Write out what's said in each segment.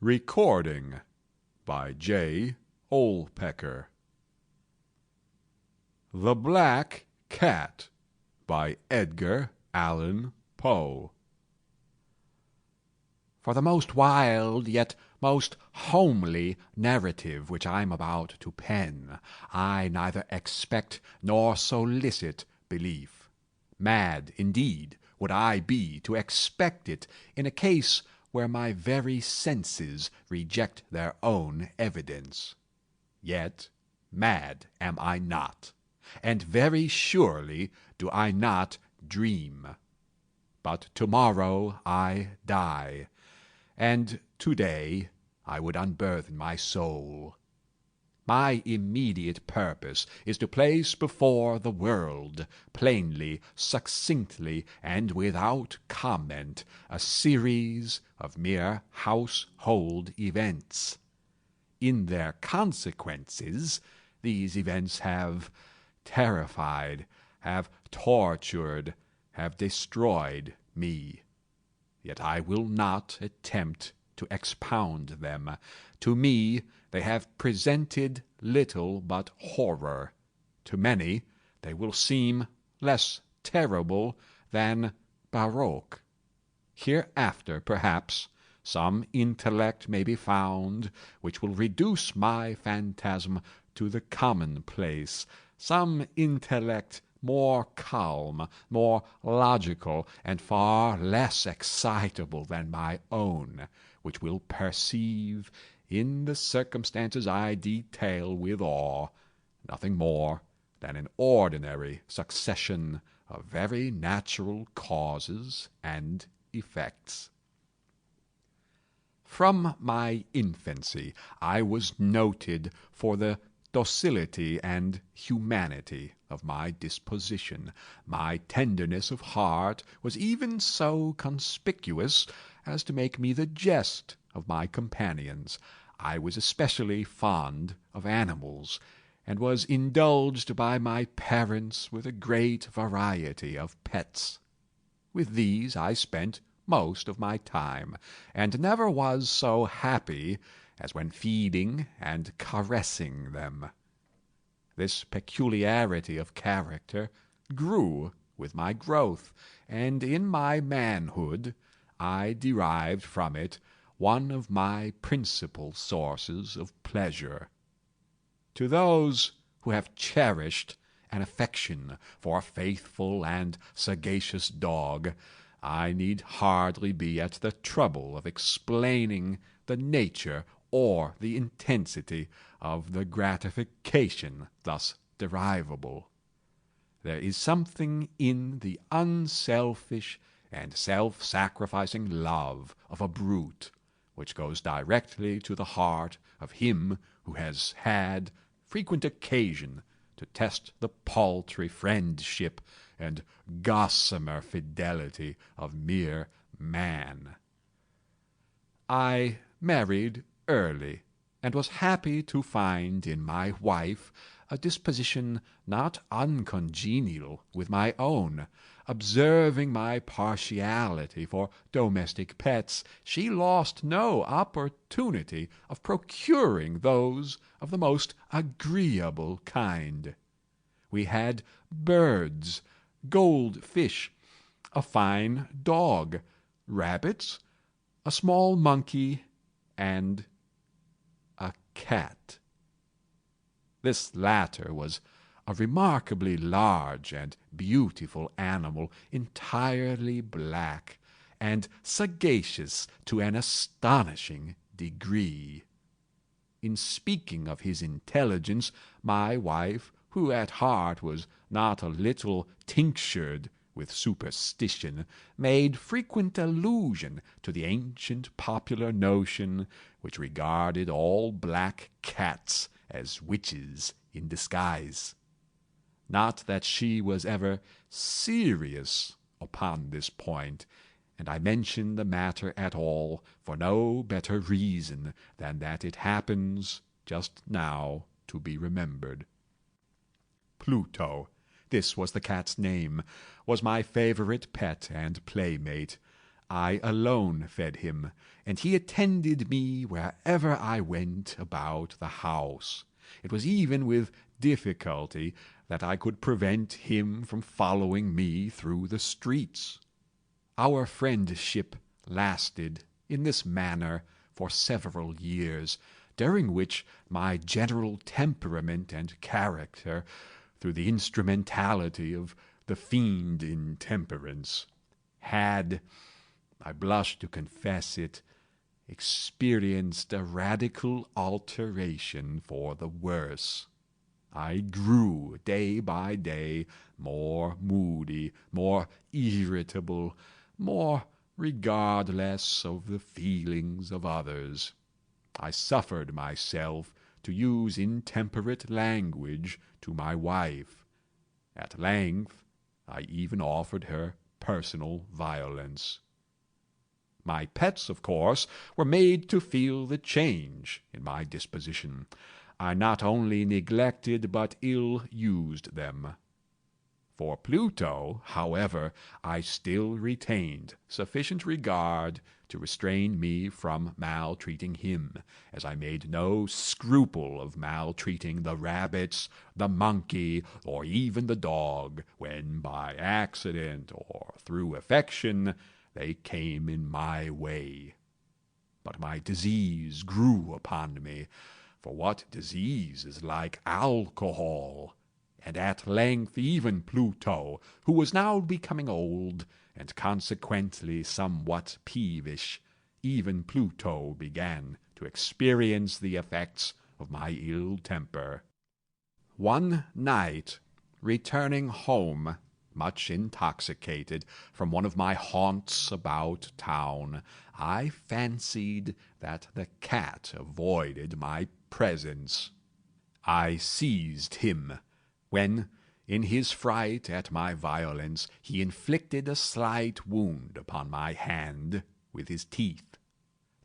Recording by J. Olpecker. The Black Cat by Edgar Allan Poe. For the most wild yet most homely narrative which I am about to pen, I neither expect nor solicit belief. Mad, indeed, would I be to expect it in a case where my very senses reject their own evidence. Yet mad am I not, and very surely do I not dream. But tomorrow I die, and today I would unburthen my soul. My immediate purpose is to place before the world, plainly, succinctly, and without comment, a series of mere household events. In their consequences, these events have terrified, have tortured, have destroyed me. Yet I will not attempt to expound them. To me they have presented little but horror. To many they will seem less terrible than baroque. Hereafter, perhaps, some intellect may be found which will reduce my phantasm to the commonplace, some intellect more calm, more logical, and far less excitable than my own, which will perceive, in the circumstances I detail with awe, nothing more than an ordinary succession of very natural causes and effects. From my infancy I was noted for the docility and humanity of my disposition. My tenderness of heart was even so conspicuous as to make me the jest of my companions. I was especially fond of animals, and was indulged by my parents with a great variety of pets. With these I spent most of my time, and never was so happy as when feeding and caressing them. This peculiarity of character grew with my growth, and in my manhood I derived from it one of my principal sources of pleasure. To those who have cherished an affection for a faithful and sagacious dog, I need hardly be at the trouble of explaining the nature or the intensity of the gratification thus derivable. There is something in the unselfish and self-sacrificing love of a brute which goes directly to the heart of him who has had frequent occasion to test the paltry friendship and gossamer fidelity of mere man. I married early, and was happy to find in my wife a disposition not uncongenial with my own. Observing my partiality for domestic pets, she lost no opportunity of procuring those of the most agreeable kind. We had birds, goldfish, a fine dog, rabbits, a small monkey, and a cat. This latter was a remarkably large and beautiful animal, entirely black, and sagacious to an astonishing degree. In speaking of his intelligence, my wife, who at heart was not a little tinctured with superstition, made frequent allusion to the ancient popular notion which regarded all black cats as witches in disguise. Not that she was ever serious upon this point, and I mention the matter at all for no better reason than that it happens just now to be remembered. Pluto, this was the cat's name, was my favorite pet and playmate. I alone fed him, and he attended me wherever I went about the house. It was even with difficulty that I could prevent him from following me through the streets. Our friendship lasted in this manner for several years, during which my general temperament and character, through the instrumentality of the fiend intemperance, had, I blush to confess it, experienced a radical alteration for the worse. I grew day by day more moody, more irritable, more regardless of the feelings of others. I suffered myself to use intemperate language to my wife. At length I even offered her personal violence. My pets, of course, were made to feel the change in my disposition. I not only neglected but ill-used them. For Pluto, however, I still retained sufficient regard to restrain me from maltreating him, as I made no scruple of maltreating the rabbits, the monkey, or even the dog, when by accident or through affection they came in my way. But my disease grew upon me, for what disease is like alcohol? And at length even Pluto, who was now becoming old, and consequently somewhat peevish, even Pluto began to experience the effects of my ill temper. One night, returning home, much intoxicated, from one of my haunts about town, I fancied that the cat avoided my presence. I seized him, when, in his fright at my violence, he inflicted a slight wound upon my hand with his teeth.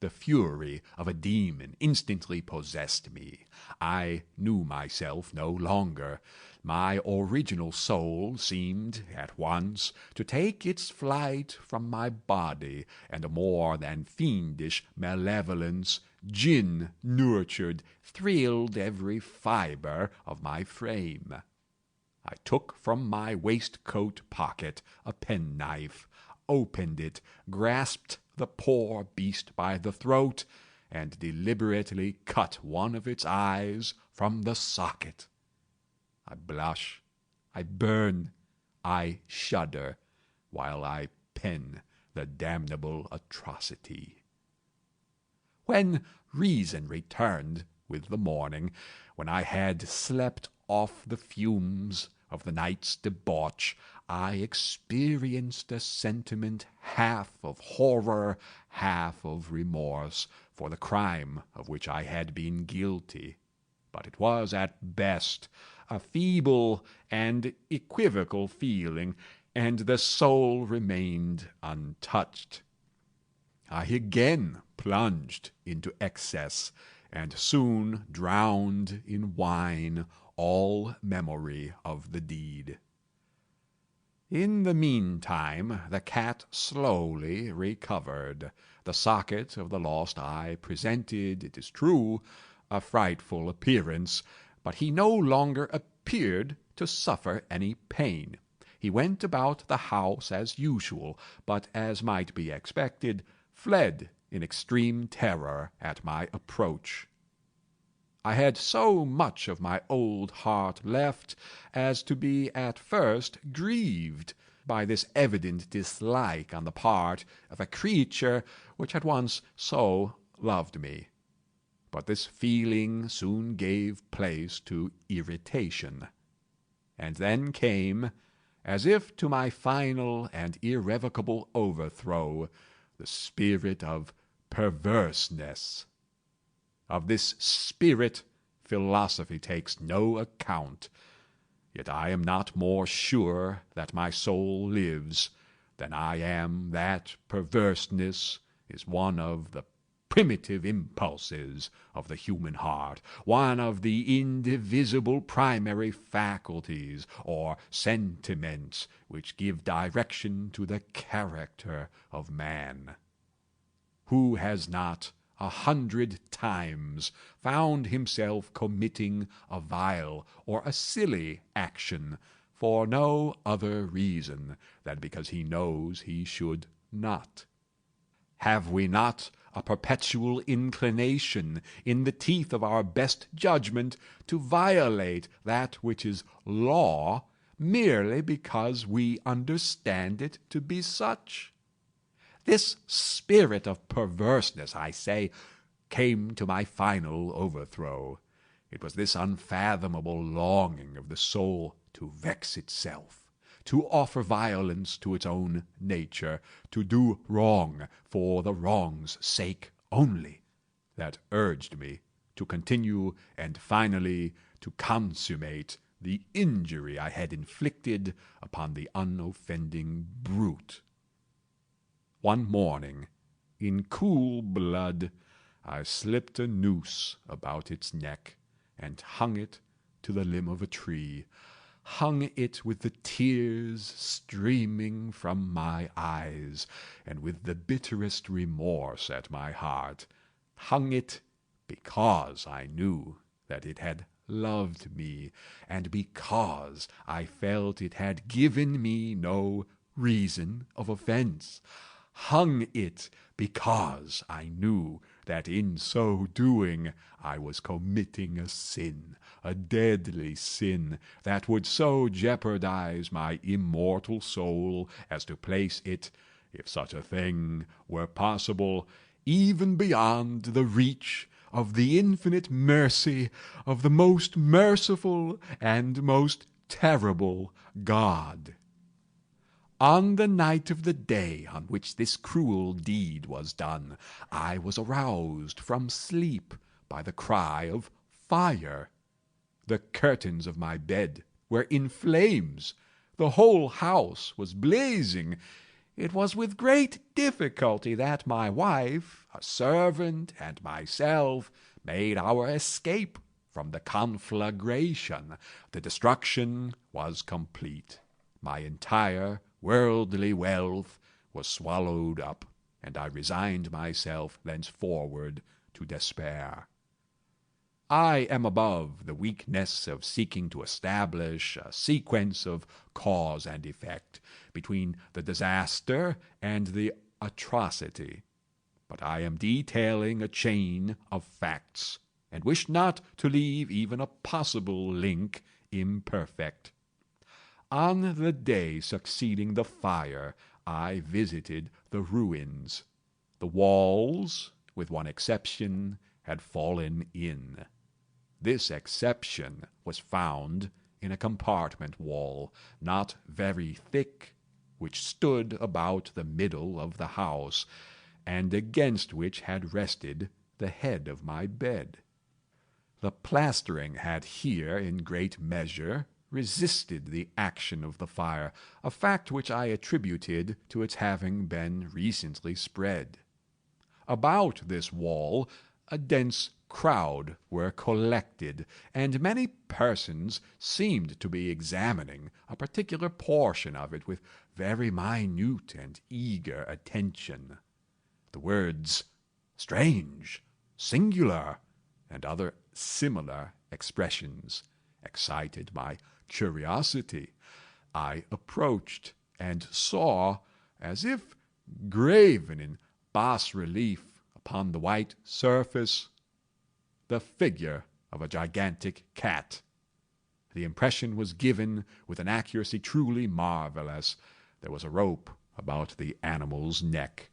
The fury of a demon instantly possessed me. I knew myself no longer. My original soul seemed at once to take its flight from my body, and a more than fiendish malevolence, gin-nurtured, thrilled every fibre of my frame. I took from my waistcoat pocket a penknife, opened it, grasped the poor beast by the throat, and deliberately cut one of its eyes from the socket. I blush, I burn, I shudder, while I pen the damnable atrocity. When reason returned with the morning, when I had slept off the fumes of the night's debauch, I experienced a sentiment half of horror, half of remorse for the crime of which I had been guilty. But it was at best a feeble and equivocal feeling, and the soul remained untouched. I again plunged into excess, and soon drowned in wine all memory of the deed. In the meantime the cat slowly recovered. The socket of the lost eye presented, it is true, a frightful appearance, but he no longer appeared to suffer any pain. He went about the house as usual, but, as might be expected, fled in extreme terror at my approach. I had so much of my old heart left as to be at first grieved by this evident dislike on the part of a creature which had once so loved me. But this feeling soon gave place to irritation. And then came, as if to my final and irrevocable overthrow, the spirit of perverseness. Of this spirit philosophy takes no account, yet I am not more sure that my soul lives than I am that perverseness is one of the primitive impulses of the human heart, one of the indivisible primary faculties or sentiments which give direction to the character of man. Who has not 100 times found himself committing a vile or a silly action for no other reason than because he knows he should not? Have we not a perpetual inclination in the teeth of our best judgment to violate that which is law merely because we understand it to be such? This spirit of perverseness, I say, came to my final overthrow. It was this unfathomable longing of the soul to vex itself, to offer violence to its own nature, to do wrong for the wrong's sake only, that urged me to continue and finally to consummate the injury I had inflicted upon the unoffending brute. One morning, in cool blood, I slipped a noose about its neck and hung it to the limb of a tree, hung it with the tears streaming from my eyes and with the bitterest remorse at my heart, hung it because I knew that it had loved me, and because I felt it had given me no reason of offense, hung it because I knew that in so doing I was committing a sin, a deadly sin, that would so jeopardize my immortal soul as to place it, if such a thing were possible, even beyond the reach of the infinite mercy of the most merciful and most terrible God. On the night of the day on which this cruel deed was done, I was aroused from sleep by the cry of fire. The curtains of my bed were in flames. The whole house was blazing. It was with great difficulty that my wife, a servant, and myself made our escape from the conflagration. The destruction was complete. My entire worldly wealth was swallowed up, and I resigned myself thenceforward to despair. I am above the weakness of seeking to establish a sequence of cause and effect between the disaster and the atrocity, but I am detailing a chain of facts, and wish not to leave even a possible link imperfect. On the day succeeding the fire, I visited the ruins. The walls, with one exception, had fallen in. This exception was found in a compartment wall, not very thick, which stood about the middle of the house, and against which had rested the head of my bed. The plastering had here, in great measure, resisted the action of the fire, a fact which I attributed to its having been recently spread. About this wall a dense crowd were collected, and many persons seemed to be examining a particular portion of it with very minute and eager attention. The words "strange," "singular," and other similar expressions excited my curiosity. I approached and saw, as if graven in bas-relief upon the white surface, the figure of a gigantic cat. The impression was given with an accuracy truly marvelous. There was a rope about the animal's neck.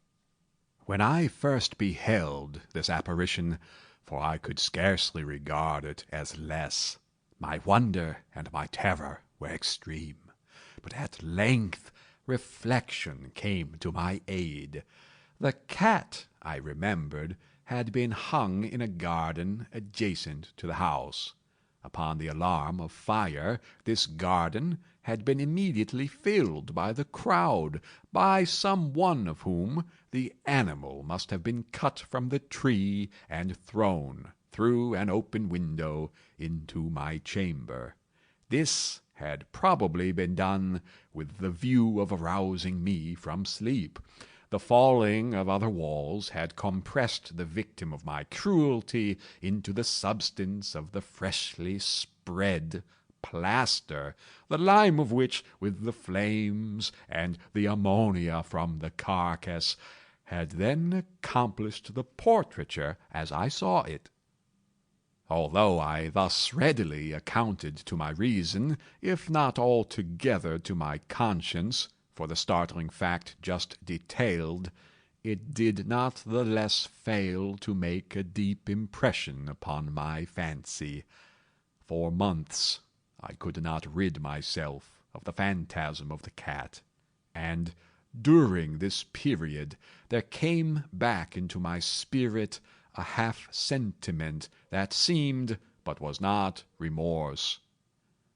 When I first beheld this apparition, for I could scarcely regard it as less, my wonder and my terror were extreme. But at length reflection came to my aid. The cat, I remembered, had been hung in a garden adjacent to the house. Upon the alarm of fire, this garden had been immediately filled by the crowd, by some one of whom the animal must have been cut from the tree and thrown through an open window into my chamber. This had probably been done with the view of arousing me from sleep. The falling of other walls had compressed the victim of my cruelty into the substance of the freshly spread plaster, the lime of which, with the flames and the ammonia from the carcass, had then accomplished the portraiture as I saw it. Although I thus readily accounted to my reason, if not altogether to my conscience, for the startling fact just detailed, it did not the less fail to make a deep impression upon my fancy. For months I could not rid myself of the phantasm of the cat, and during this period there came back into my spirit a half-sentiment that seemed, but was not, remorse.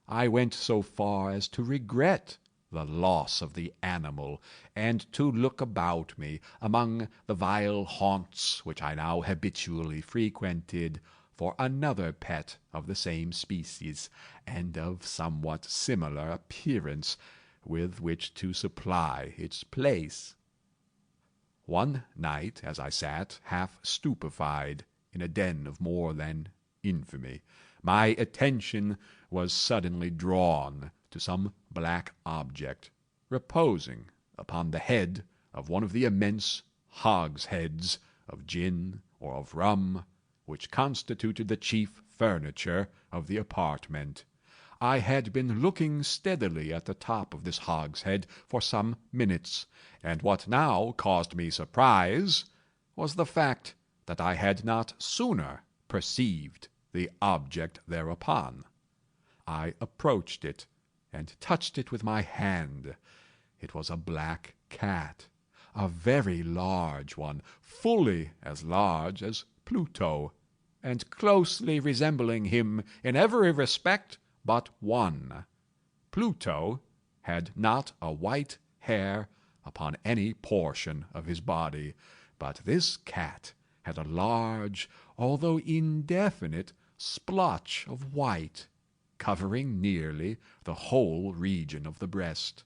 I went so far as to regret the loss of the animal, and to look about me, among the vile haunts which I now habitually frequented, for another pet of the same species, and of somewhat similar appearance, with which to supply its place. One night, as I sat, half stupefied, in a den of more than infamy, my attention was suddenly drawn to some black object, reposing upon the head of one of the immense hogsheads of gin or of rum, which constituted the chief furniture of the apartment. I had been looking steadily at the top of this hogshead for some minutes, and what now caused me surprise was the fact that I had not sooner perceived the object thereupon. I approached it, and touched it with my hand. It was a black cat, a very large one, fully as large as Pluto, and closely resembling him in every respect but one. Pluto had not a white hair upon any portion of his body, but this cat had a large, although indefinite, splotch of white, covering nearly the whole region of the breast.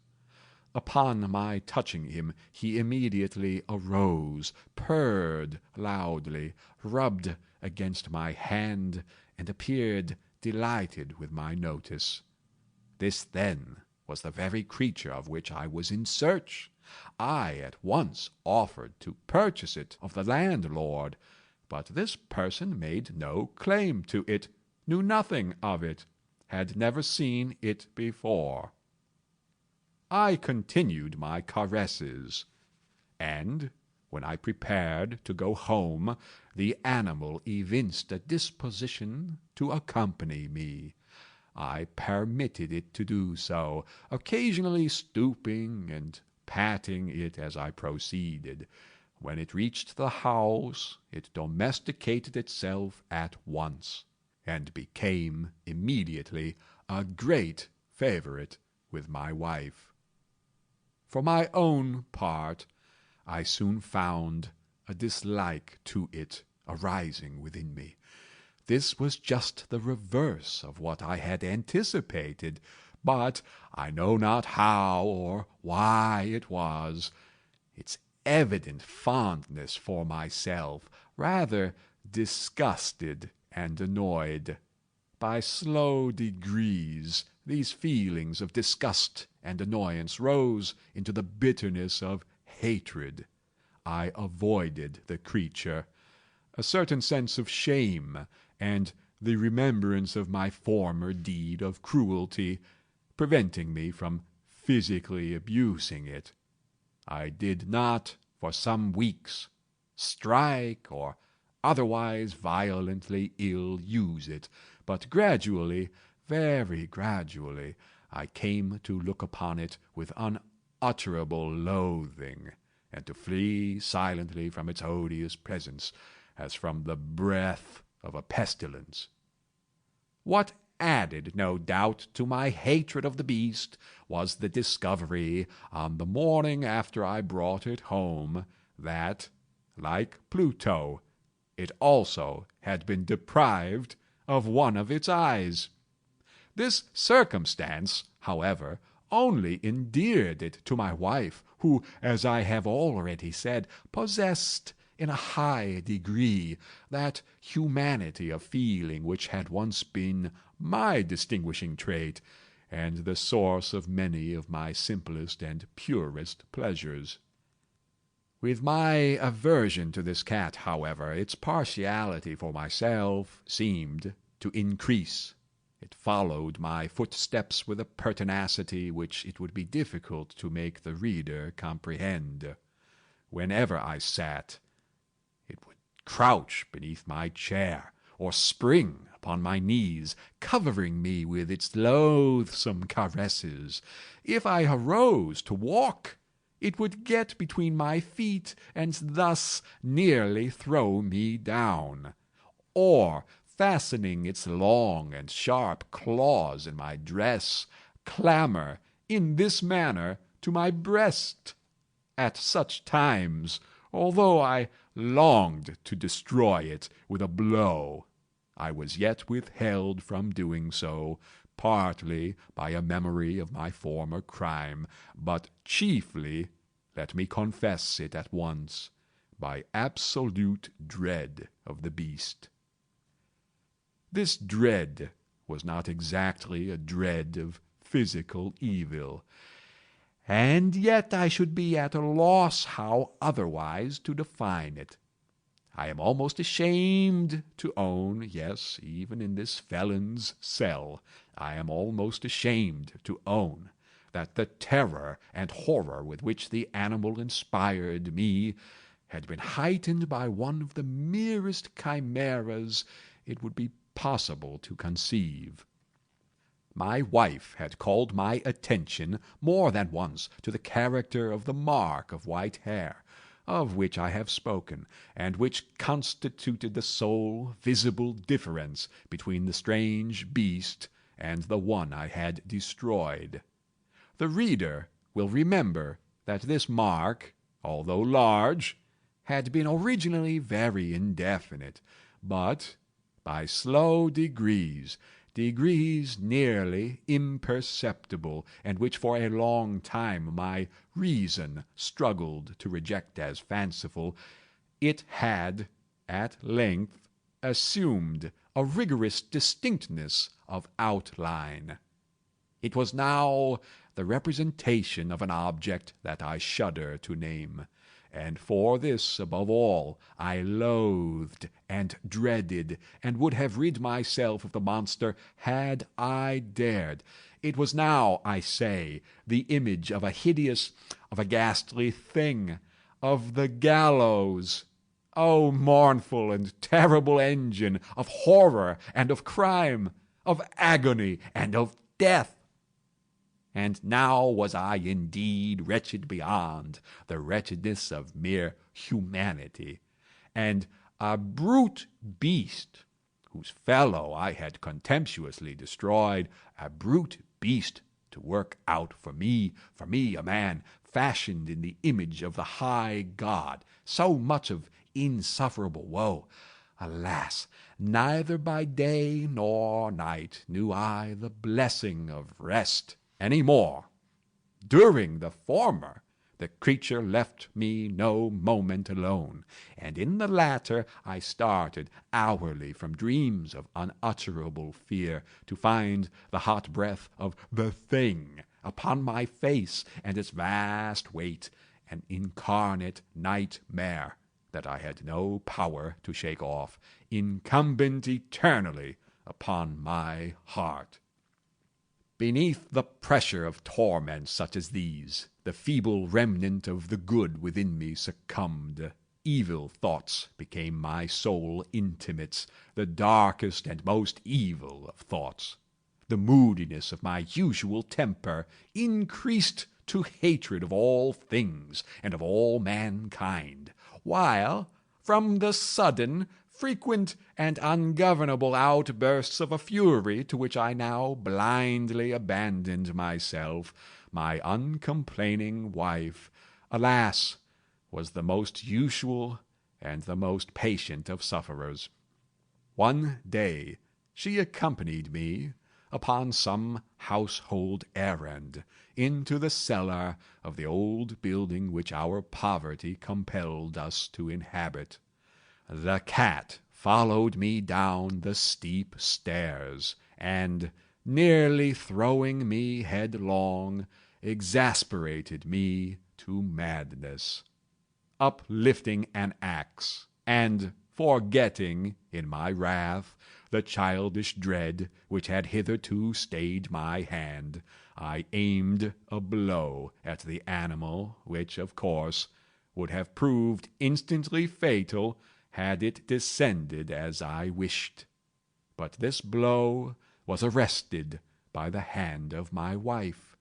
Upon my touching him, he immediately arose, purred loudly, rubbed against my hand, and appeared delighted with my notice. This, then, was the very creature of which I was in search. I at once offered to purchase it of the landlord, but this person made no claim to it, knew nothing of it, had never seen it before. I continued my caresses, and when I prepared to go home, the animal evinced a disposition to accompany me. I permitted it to do so, occasionally stooping and patting it as I proceeded. When it reached the house, it domesticated itself at once, and became immediately a great favorite with my wife. For my own part, I soon found a dislike to it arising within me. This was just the reverse of what I had anticipated, but I know not how or why it was. Its evident fondness for myself rather disgusted and annoyed. By slow degrees, these feelings of disgust and annoyance rose into the bitterness of hatred. I avoided the creature, a certain sense of shame and the remembrance of my former deed of cruelty preventing me from physically abusing it. I did not, for some weeks, strike or otherwise violently ill-use it, but gradually, very gradually, I came to look upon it with unutterable loathing, and to flee silently from its odious presence, as from the breath of a pestilence. What Added, no doubt, to my hatred of the beast was the discovery, on the morning after I brought it home, that, like Pluto, it also had been deprived of one of its eyes. This circumstance, however, only endeared it to my wife, who, as I have already said, possessed in a high degree that humanity of feeling which had once been my distinguishing trait, and the source of many of my simplest and purest pleasures. With my aversion to this cat, however, its partiality for myself seemed to increase. It followed my footsteps with a pertinacity which it would be difficult to make the reader comprehend. Whenever I sat, it would crouch beneath my chair, or spring upon my knees, covering me with its loathsome caresses. If I arose to walk, it would get between my feet and thus nearly throw me down. Or, fastening its long and sharp claws in my dress, clamber in this manner to my breast. At such times, although I longed to destroy it with a blow, I was yet withheld from doing so, partly by a memory of my former crime, but chiefly, let me confess it at once, by absolute dread of the beast. This dread was not exactly a dread of physical evil, and yet I should be at a loss how otherwise to define it. I am almost ashamed to own, yes, even in this felon's cell, I am almost ashamed to own that the terror and horror with which the animal inspired me had been heightened by one of the merest chimeras it would be possible to conceive. My wife had called my attention more than once to the character of the mark of white hair, of which I have spoken, and which constituted the sole visible difference between the strange beast and the one I had destroyed. The reader will remember that this mark, although large, had been originally very indefinite, but by slow degrees nearly imperceptible, and which for a long time my reason struggled to reject as fanciful, it had at length assumed a rigorous distinctness of outline. It was now the representation of an object that I shudder to name, and for this, above all, I loathed and dreaded, and would have rid myself of the monster had I dared. It was now, I say, the image of a ghastly thing, of the gallows. O mournful and terrible engine of horror and of crime, of agony and of death! And now was I indeed wretched beyond the wretchedness of mere humanity, and a brute beast, whose fellow I had contemptuously destroyed, a brute beast to work out for me, a man fashioned in the image of the high God, so much of insufferable woe. Alas, neither by day nor night knew I the blessing of rest any more. During the former, the creature left me no moment alone, and in the latter I started hourly from dreams of unutterable fear to find the hot breath of the thing upon my face, and its vast weight an incarnate nightmare that I had no power to shake off, incumbent eternally upon my heart. Beneath the pressure of torments such as these, the feeble remnant of the good within me succumbed. Evil thoughts became my sole intimates, the darkest and most evil of thoughts. The moodiness of my usual temper increased to hatred of all things and of all mankind, while, from the sudden, frequent and ungovernable outbursts of a fury to which I now blindly abandoned myself, my uncomplaining wife, alas, was the most usual and the most patient of sufferers. One day she accompanied me, upon some household errand, into the cellar of the old building which our poverty compelled us to inhabit. The cat followed me down the steep stairs, and, nearly throwing me headlong, exasperated me to madness. Uplifting an axe, and forgetting, in my wrath, the childish dread which had hitherto stayed my hand, I aimed a blow at the animal which, of course, would have proved instantly fatal had it descended as I wished. But this blow was arrested by the hand of my wife.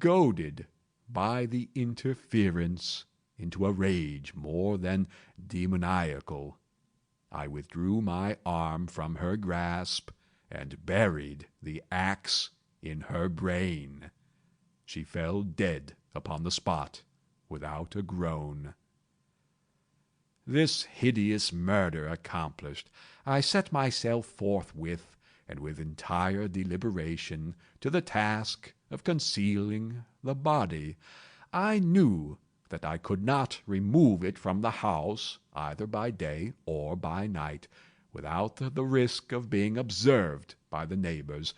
Goaded by the interference into a rage more than demoniacal, I withdrew my arm from her grasp and buried the axe in her brain. She fell dead upon the spot without a groan. This hideous murder accomplished, I set myself forthwith, and with entire deliberation, to the task of concealing the body. I knew that I could not remove it from the house, either by day or by night, without the risk of being observed by the neighbors.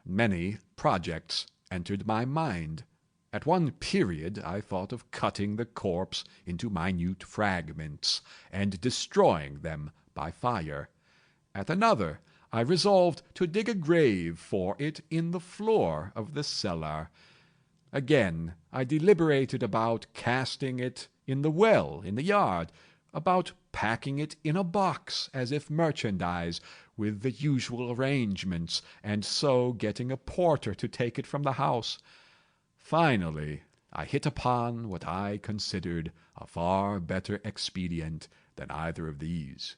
Many projects entered my mind. At one period I thought of cutting the corpse into minute fragments, and destroying them by fire. At another I resolved to dig a grave for it in the floor of the cellar. Again I deliberated about casting it in the well in the yard, about packing it in a box as if merchandise, with the usual arrangements, and so getting a porter to take it from the house. Finally I hit upon what I considered a far better expedient than either of these.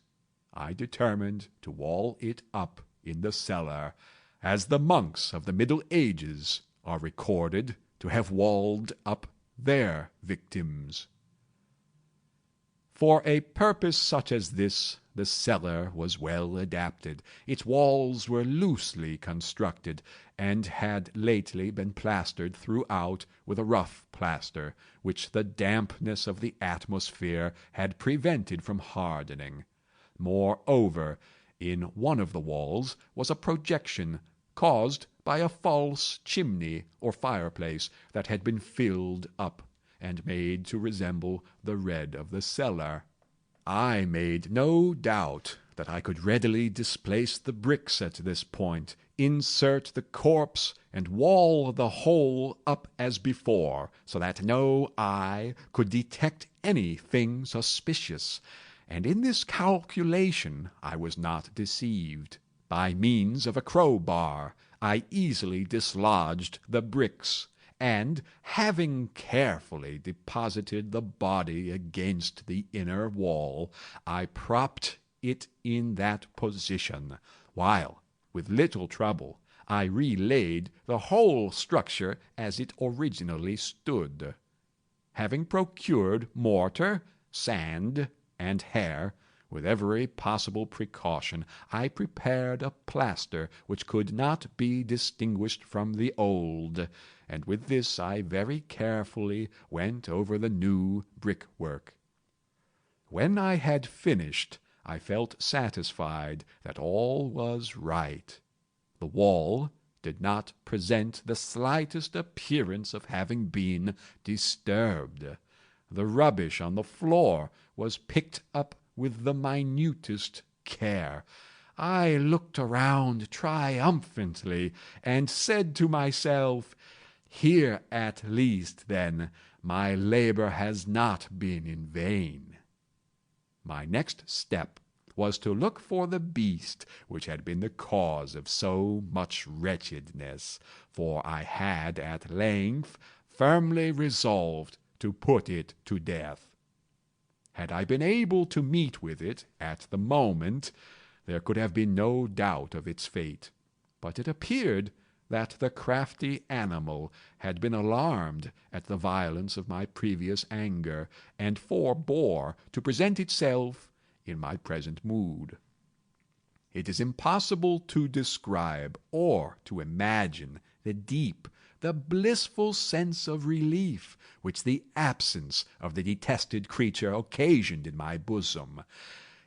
I determined to wall it up in the cellar, as the monks of the Middle Ages are recorded to have walled up their victims. For a purpose such as this, the cellar was well adapted. Its walls were loosely constructed, and had lately been plastered throughout with a rough plaster, which the dampness of the atmosphere had prevented from hardening. Moreover, in one of the walls was a projection caused by a false chimney or fireplace that had been filled up and made to resemble the red of the cellar. I made no doubt that I could readily displace the bricks at this point, insert the corpse, and wall the whole up as before, so that no eye could detect anything suspicious. And in this calculation I was not deceived. By means of a crowbar I easily dislodged the bricks, and, having carefully deposited the body against the inner wall, I propped it in that position, while, with little trouble, I relaid the whole structure as it originally stood. Having procured mortar, sand, and hair, with every possible precaution, I prepared a plaster which could not be distinguished from the old, and with this I very carefully went over the new brickwork. When I had finished, I felt satisfied that all was right. The wall did not present the slightest appearance of having been disturbed. The rubbish on the floor was picked up with the minutest care. I looked around triumphantly, and said to myself, "Here at least, then, my labor has not been in vain." My next step was to look for the beast which had been the cause of so much wretchedness, for I had at length firmly resolved to put it to death. Had I been able to meet with it at the moment, there could have been no doubt of its fate. But it appeared that the crafty animal had been alarmed at the violence of my previous anger, and forbore to present itself in my present mood. It is impossible to describe or to imagine the deep, the blissful sense of relief which the absence of the detested creature occasioned in my bosom.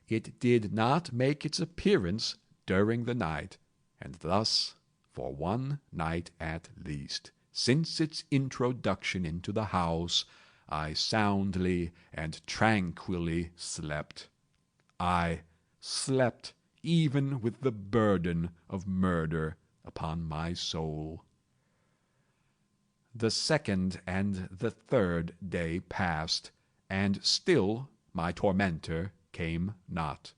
It did not make its appearance during the night, and thus, for one night at least, since its introduction into the house, I soundly and tranquilly slept. I slept even with the burden of murder upon my soul. The second and the third day passed, and still my tormentor came not.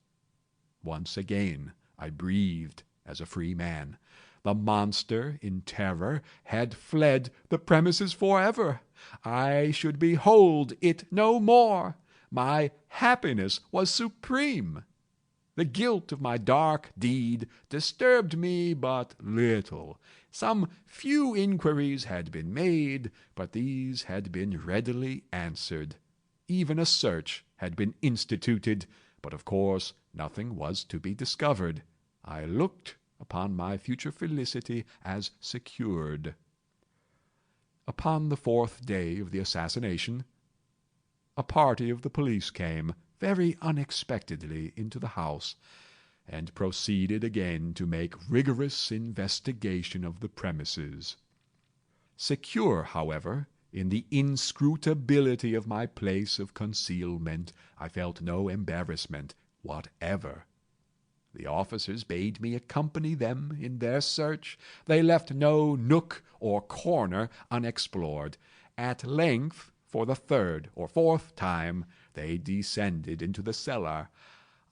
Once again I breathed as a free man. The monster, in terror, had fled the premises forever. I should behold it no more. My happiness was supreme. The guilt of my dark deed disturbed me but little. Some few inquiries had been made, but these had been readily answered. Even a search had been instituted, but of course nothing was to be discovered. I looked upon my future felicity as secured. Upon the fourth day of the assassination, a party of the police came very unexpectedly into the house, and proceeded again to make rigorous investigation of the premises. Secure, however, in the inscrutability of my place of concealment, I felt no embarrassment whatever. The officers bade me accompany them in their search. They left no nook or corner unexplored. At length, for the third or fourth time, they descended into the cellar.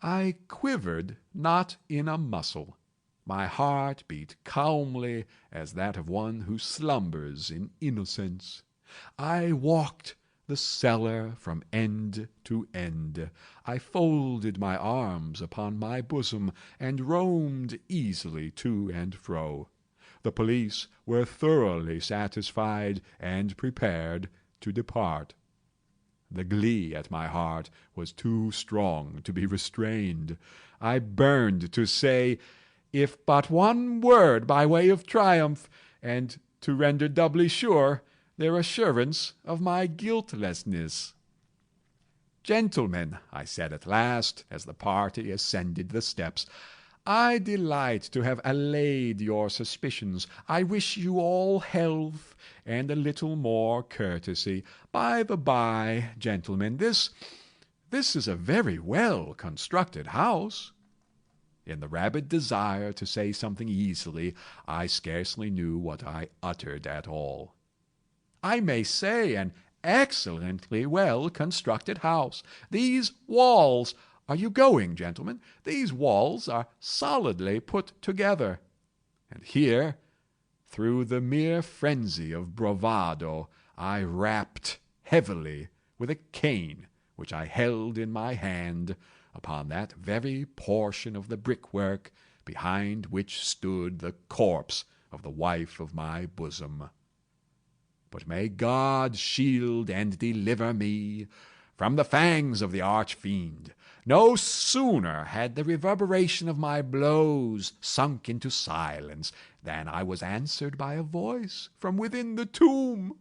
I quivered not in a muscle. My heart beat calmly as that of one who slumbers in innocence. I walked the cellar from end to end. I folded my arms upon my bosom, and roamed easily to and fro. The police were thoroughly satisfied and prepared to depart. The glee at my heart was too strong to be restrained. I burned to say, if but one word by way of triumph, and to render doubly sure their assurance of my guiltlessness. "Gentlemen," I said at last, as the party ascended the steps, "I delight to have allayed your suspicions. I wish you all health and a little more courtesy. By the by, gentlemen, this is a very well constructed house." In the rabid desire to say something easily, I scarcely knew what I uttered at all. "I may say an excellently well constructed house. These walls— Are you going, gentlemen? These walls are solidly put together." And here, through the mere frenzy of bravado, I rapped heavily with a cane which I held in my hand upon that very portion of the brickwork behind which stood the corpse of the wife of my bosom. But may God shield and deliver me from the fangs of the arch-fiend. No sooner had the reverberation of my blows sunk into silence than I was answered by a voice from within the tomb,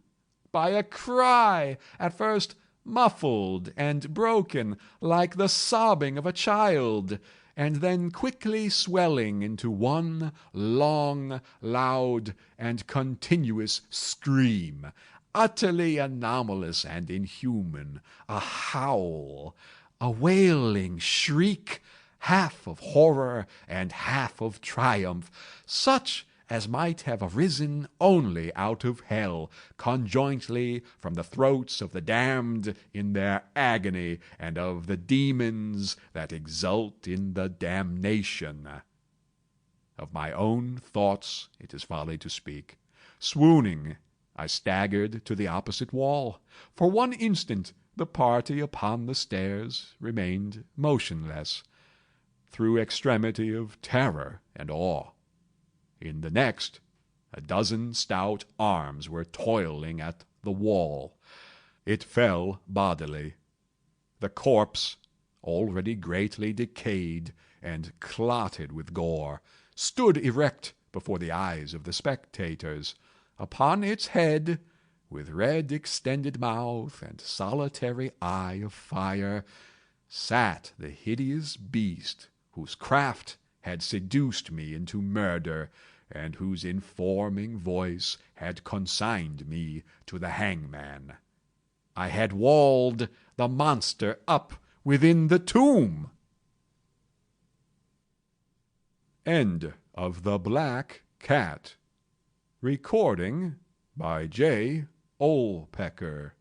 by a cry, at first muffled and broken like the sobbing of a child, and then quickly swelling into one long, loud, and continuous scream, utterly anomalous and inhuman, a howl, a wailing shriek, half of horror and half of triumph, such as might have arisen only out of hell, conjointly from the throats of the damned in their agony, and of the demons that exult in the damnation. Of my own thoughts it is folly to speak. Swooning, I staggered to the opposite wall. For one instant The party upon the stairs remained motionless, through extremity of terror and awe. In the next, a dozen stout arms were toiling at the wall. It fell bodily. The corpse, already greatly decayed and clotted with gore, stood erect before the eyes of the spectators. Upon its head, with red extended mouth and solitary eye of fire, sat the hideous beast whose craft had seduced me into murder, and whose informing voice had consigned me to the hangman. I had walled the monster up within the tomb. End of The Black Cat. Recording by J. Olpecker.